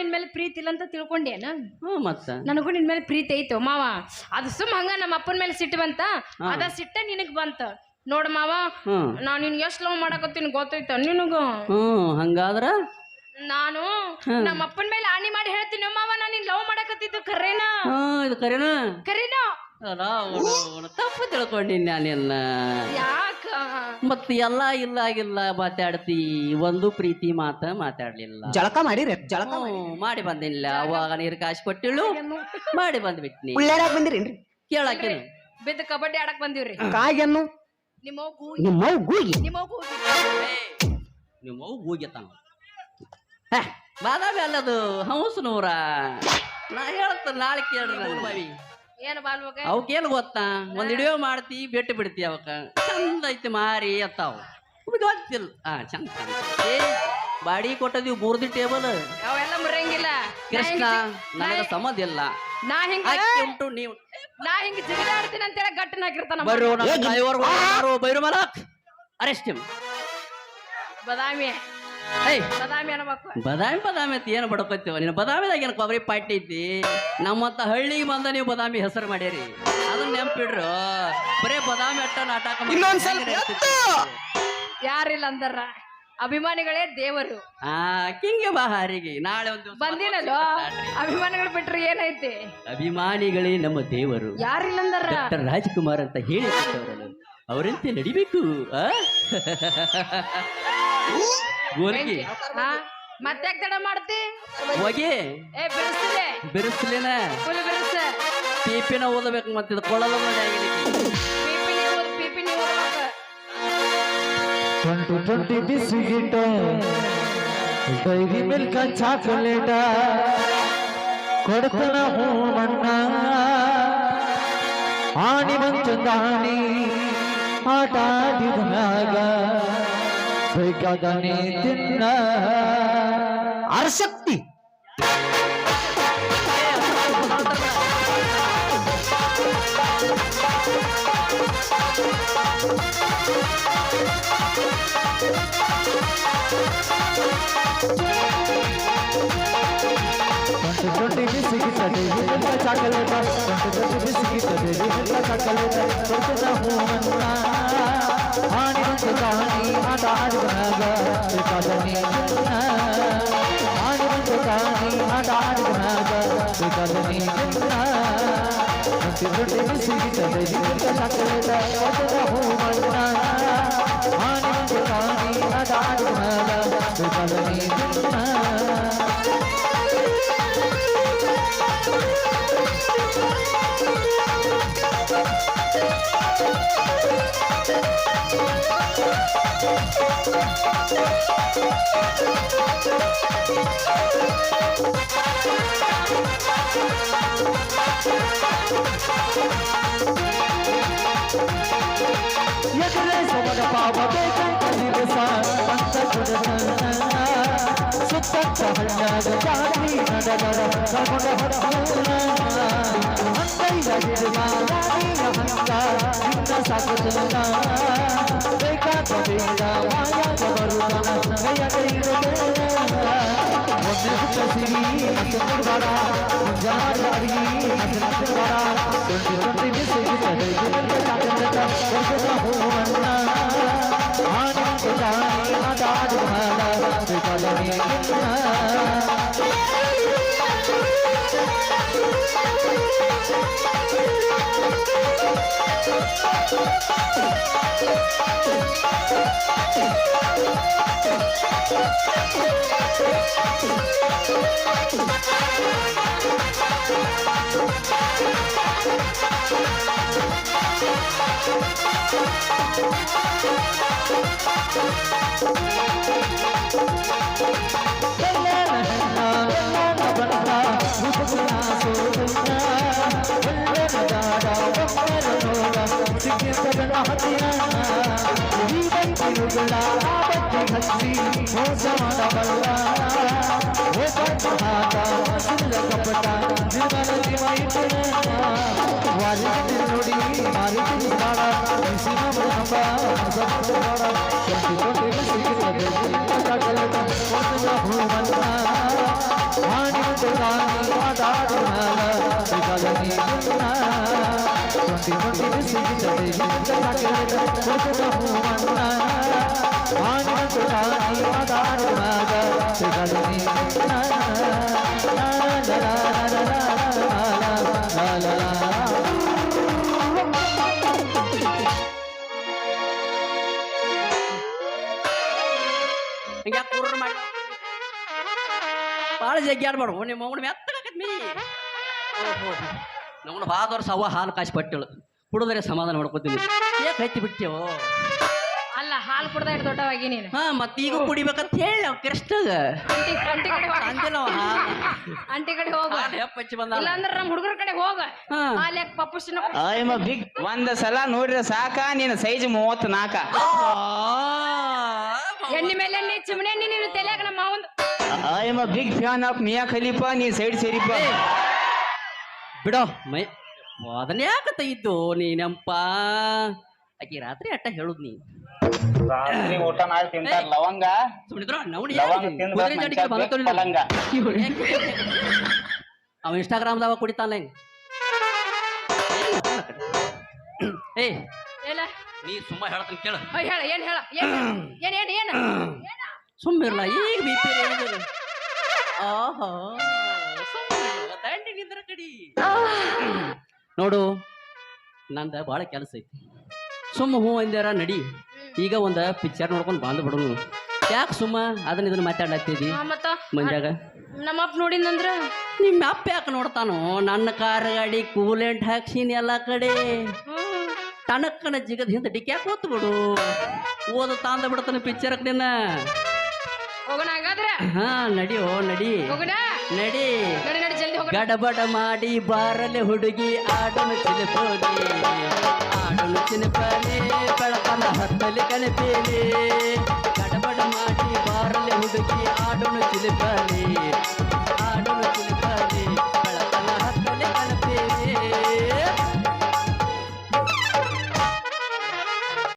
ನಿನ್ ಮೇಲೆ ಪ್ರೀತಿ ಇಲ್ಲ ಅಂತ ತಿಳ್ಕೊಂಡೇನ? ಮತ್ತ ನನಗೂ ನಿನ್ ಮೇಲೆ ಪ್ರೀತಿ ಐತೋ ಮಾವ. ಅದು ಸುಮ್ ಹಂಗ ನಮ್ಮ ಅಪ್ಪನ ಮೇಲೆ ಸಿಟ್ಟು ಬಂತ, ಅದ ಸಿಟ್ಟ ನಿನಗ್ ಬಂತ. ನೋಡ್ ಮಾವ, ನಾನ್ ನಿನ್ ಎಷ್ಟ್ ಲವ್ ಮಾಡಕತ್ತೀನಿ ಗೊತ್ತೈತ ನಿನಗ? ಹಂಗಾದ್ರ ನಾನು ನಮ್ಮ ಅಪ್ಪನ ಮೇಲೆ ಆಣಿ ಮಾಡಿ ಹೇಳ್ತೀನಿ ಮಾವ, ನಾನು ನಿನ್ ಲವ್ ಮಾಡಕತ್ತಿದ್ದು ಕರೇನಾ? ಇದು ಕರೆನಾ? ಕರೀನಾ? ತಪ್ಪು ತಿಳ್ಕೊಂಡಿನಿ ನಾನೆಲ್ಲ. ಯಾಕ ಮತ್ ಎಲ್ಲಾ ಇಲ್ಲ ಮಾತಾಡ್ತಿ, ಒಂದು ಪ್ರೀತಿ ಮಾತಾಡ್ಲಿಲ್ಲ. ಜಳಕ ಮಾಡಿರಿ? ಜಳಕ ಮಾಡಿ ಬಂದಿಲ್ಲ. ಅವಾಗ ನೀರು ಕಾಶಿ ಕೊಟ್ಟಿಳು, ಮಾಡಿ ಬಂದ್ಬಿಟ್ನಿ. ಬಂದಿರೇನ್ರಿ? ಕೇಳಾಕಿನ ಬಿದ್ದ ಕಬಡ್ಡಿ ಆಡಕ್ ಬಂದಿವ್ರಿ. ಕಾಯನ್ನು ನಿಮ್ಮ ಹೋಗಿತಾನ ಬಾದಾಮಿ ಅಲ್ಲದು ಹಂಸನೂರ. ನಾ ಹೇಳ್ತ ನಾಳೆ ಕೇಳ್ರಿ. ಏನ್ ಬಾಲ್ವಾಗ ಅವಕ್ಕೇನು ಗೊತ್ತಾ, ಒಂದ್ ವಿಡಿಯೋ ಮಾಡ್ತಿ ಬಿಟ್ಟು ಬಿಡ್ತಿ. ಅವಕ್ಕ ಚಂದ ಐತಿ ಮಾರಿ ಅತ್ತಾವ ಗೊತ್ತಿಲ್ಲ. ಚಂದ ಬಾಡಿ ಕೊಟ್ಟದಿವ್ 3 ಟೇಬಲ್ ಅವೆಲ್ಲ ಮುರಂಗಿಲ್ಲ. ಕೃಷ್ಣ ನನಗ ಸಂಬಂಧ ಇಲ್ಲ. ನಾ ಹಿಂಗ ಉಂಟು ನೀವು ನಾ ಹಿಂಗ ಜಿಗಿದಾಡ್ತೀನಿ ಅಂತೇಳಿ ಗಟ್ಟನ ಹಾಕಿರ್ತಾನ. ಬೈರು ಮಲಕ್ ಅರೆಸ್ಟ್ ಬದಾಮಿ ಬದಾಮಿ ಅನ್ಬೇಕು. ಬದಾಮಿ ಅಂತ ಏನು ಬಡ್ಕೋತೀವ ನೀನು? ಬದಾಮಿದಾಗ ಏನು ಕೊಬ್ಬರಿ ಪಾಟಿ ಐತಿ? ನಮ್ಮಂತ ಹಳ್ಳಿಗೆ ಬಂದ ನೀವು ಬದಾಮಿ ಹೆಸರು ಮಾಡ್ಯಾರಿ. ಅದನ್ನ ನೆಂಪಿಡ್ರು. ಬರೇ ಬದಾಮಿ ಅಟ್ಟ ನಾಟಕ ಯಾರಿಲ್ಲ ಅಂದಾರ. ಅಭಿಮಾನಿಗಳೇ ದೇವರು. ಕಿಂಗೆ ಬಹಾರಿಗೆ ನಾಳೆ ಒಂದು ಬಂದಿನಲ್ಲೋ. ಅಭಿಮಾನಿಗಳು ಬಿಟ್ರೆ ಏನೈತಿ? ಅಭಿಮಾನಿಗಳೇ ನಮ್ಮ ದೇವರು. ಯಾರಿಲ್ಲ ಅಂದಾರ. ಡಾಕ್ಟರ್ ರಾಜ್ಕುಮಾರ್ ಅಂತ ಹೇಳಿ ಅವರಂತೆ ನಡಿಬೇಕು. ಗೋರ್ಗಿ ಮತ್ತೆ ತಡ ಮಾಡ್ತಿ ಹೋಗಿ ಬಿರುಸ್ಲೇನ ಫುಲ್ ಬಿರುಸ ಪೀಪಿನ ಓದಬೇಕು. ಮತ್ತೆ ಕೊಳ್ಳಲು ಪಿಪಿನಿ ಓದಬೇಕು. 20 ಬಿಸ್ಕಿಟ್, ಡೈರಿ ಮಿಲ್ಕ್, ಚಾಕೊಲೇಟ ಕೊಡ್ತಾನ ಹೂವಣ್ಣ. ಆಣಿ ಬಂಚಂದಾಣಿ ಆಟ ಆಡಿದಾಗ ಬೇಕಾದನೆ ತಿನ್ನ ಆರ್ಶಕ್ತಿ. ಬಿಸಿಗಿಟ್ಟ ಚಾಕಲೇಟ, ಬಿಸಿಗಿಟ್ಟ ಚಾಕಲೇಟ ಕೊಡ್ತದ ಹೂವಣ್ಣ. ಆಣಿ ಬಂತು ಕಾಣಿ ಆಟ ಆಡಿದಾಗ ಬೇಕಾದನೆ ತಿನ್ನ. ಆಣಿ ಬಂತು ಕಾಣಿ ಆಟ ಆಡಿದಾಗ ಬೇಕಾದನೆ ತಿನ್ನ. ಬಿಸಿಗಿಟ್ಟ ಚಾಕಲೇಟ ಕೊಡ್ತದ ಹೂವಣ್ಣ. ಆಣಿ ಬಂತು ಕಾಣಿ ಆಟ ಆಡಿದಾಗ ಬೇಕಾದನೆ ತಿನ್ನ. ಎದುರೇ ಸೊಬಗ ಪಾಪ ಬೇಕಂತ ದಿವಸ ಅಂತ ಸುತ್ತ ಹಣ್ಣಾಗ ಜಾತಿ ನಡಬರ ಕಗೊಂಡ ಹೊರಹೂನ ಅಂಗೈಯ ಹಿಡಿದ ರಾಣಿಯ ಹಂಗ ನಿನ್ನ ಸಾಕುತ್ತಲ್ಲ. ಬೇಕಾದ ಬೇಡ ಮಾಯಾಗ ಬರುತ್ತನ ಕೈಯ ಕೈಯಿರಬೇಡ. ಒಂದೇ ಸಿರಿ ಮತ್ತೆ ಕೊಡಬೇಡ, ಮುಂಜಾನೆ ಅಡಿಗೆ ಮತ್ತೆ ಕೊಡಬೇಡ. 20 ಬಿಸಿಗಿಟ್ಟದೆ ಚಾಕಲೇಟ ಕೊಡ್ತದ ಹೂವಣ್ಣ. ಆಣಿ ಗಾಣಿ ಆಟ ಆಡಿದಾಗ ಬೇಕಾದನೆ ತಿನ್ನ. ನೋಡಿ ಕುಡಿದ ಹೂವನ್ನ ಮಾನಿನ ತುರಾಣಿ ಮಾತಾಡಿದ ಮ್ಯಾಗ ಸಿಗಲು ನೀ ಲ ಲ ಲ ಲ ಲ ಲ ಲ. ಹಿಂಗೆ ಯಾಕೆ ಕೂರ್ರ ಮಾಡಿ ಭಾಳ ಜಗ್ಗಿ ಆಡ್ಬಾರ್ದು ನಿಮ್ಮ ಮಗನ ಮೆತ್ತಗಾಕತ್ ಮೀ ಓಹೋ ನಮ್ಮನ್ನ ಭಾಳ ವರ್ಷ ಅವ ಹಾಲು ಕಾಸಿ ಪಟ್ಟಳು ಕುಡಿದ್ರೆ ಸಮಾಧಾನ ಮಾಡ್ಕೋತೀನಿ ಯಾಕೆ ಹತ್ತಿ ಬಿಟ್ಟೆವು ಅಲ್ಲ ಹಾಲು ಕುಡ್ದ ಇಟ್ಟು ದೊಡ್ಡವಾಗಿ ನೀನು ಹಾ ಮತ್ತೆ ಈಗ ಕುಡಿಬೇಕಂತ ಹೇಳಿ ನಾವು ಕೃಷ್ಣಗ ಅಂಟಿ ಕಡೆ ಹೋಗ ಅಂದಿಲ್ಲ ಅಂಟಿ ಕಡೆ ಹೋಗ ಹೆಪ್ಪ ಹಚ್ಚಿ ಬಂದ ಇಲ್ಲ ಅಂದ್ರೆ ನಮ್ಮ ಹುಡುಗರ ಕಡೆ ಹೋಗ ಹಾ. ಹಾಲು ಯಾಕೆ ಪಪ್ಪುಸಿನ ಬಿಗ್ ಒಂದ್ ಸಲ ನೋಡ್ರಿ ಸಾಕ ನೀನ್ ಸೈಜ್ 34 ಎಣ್ಣೆ ಮೇಲೆ ಎಣ್ಣೆ ಚಿಮಣೆ ನೀನು ತಲೆಯಾಗ ನಮ್ಮ ಮಾವಂದು I am big fan of Mia Khalifa ನೀ ಸೈಡ್ ಸೇರಿಪ್ಪ ಬಿಡೋ ಮೈ ಅದನ್ನ ಯಾಕೆ ತೆಗಿದ್ದು ನೀನಪ್ಪ ಆಕಿ ರಾತ್ರಿ ಅಟ್ಟ ಹೇಳುದ್ ನೀ ರಾತ್ರಿ ಊಟ ಮಾಡಿ ತಿಂತಾರ ಲವಂಗ ಸುಮ್ಮನಿದ್ರು ಲವಂಗ ತಿಂದ ಪಲಂಗ ಅವ ಇನ್ಸ್ಟಾಗ್ರಾಮ್ದಾಗ ಕುಡಿತಾನ ಏ ಏನ ನೀ ಸುಮ್ಮ ಹೇಳ್ತಾನೆ ಕೇಳ ಹೇಳ ಏನ್ ಹೇಳ ಏನ್ ಏನ್ ಏನ್ ಏನ ಸುಮ್ಮಿರ್ಲ ಈಗ ಬಿ ಪಿ ಆಹಾ ದಂಡಿ ನಿಂದ್ರ ಕಡಿ ನೋಡು ನಂದ ಭಾಳ ಕೆಲಸ ಐತಿ ಸುಮ್ಮ ಹೂ ಅಂದ್ಯಾರ ನಡಿ ಈಗ ಒಂದು ಪಿಕ್ಚರ್ ನೋಡ್ಕೊಂಡು ಬಂದು ಬಿಡೋನು ಯಾಕೆ ಸುಮ್ಮ ಅದನ್ನ ಇದನ್ನ ಮಾತಾಡ್ಲತ್ತಿದಿ ಮತ್ತ ಮಂದ್ಯಾಗ ನಮ್ಮಪ್ಪ ನೋಡಿನಂದ್ರ ನಿಮ್ಮ ಅಪ್ಪ ಯಾಕೆ ನೋಡ್ತಾನೋ ನನ್ನ ಕಾರ್ ಗಾಡಿ ಕೂಲೆಂಟ್ ಹಾಕ್ಸಿನಿ ಎಲ್ಲ ಕಡೆ ಟನಕ್ಕನ ಜಿಗದ ಹಿಂದೆ ಡಿಕ್ಯಾಕ್ ಕೂತ್ ಬಿಡು ಓದ ತಾಂದ ಬಿಡ್ತಾನೆ ಪಿಕ್ಚರ್ಕ್ ನಿನ್ನ ಹೋಗೋಣ ಹಂಗಾದ್ರ ಹಾ ನಡಿಯೋ ನಡಿ ಹೋಗೋಣ ನಡಿ ನಡಿ ನಡಿ ಜಲ್ದಿ ಹೋಗೋಣ ಗಡಬಡ ಮಾಡಿ ಬಾರಲೆ ಹುಡುಗಿ ಆಡೋನು ಚಿನಪೋಲಿ ಆಡೋನು ಚಿನಪಲಿ ಬೆಳಕನ ಹತ್ತಲಿ ಕಣಪೇಲಿ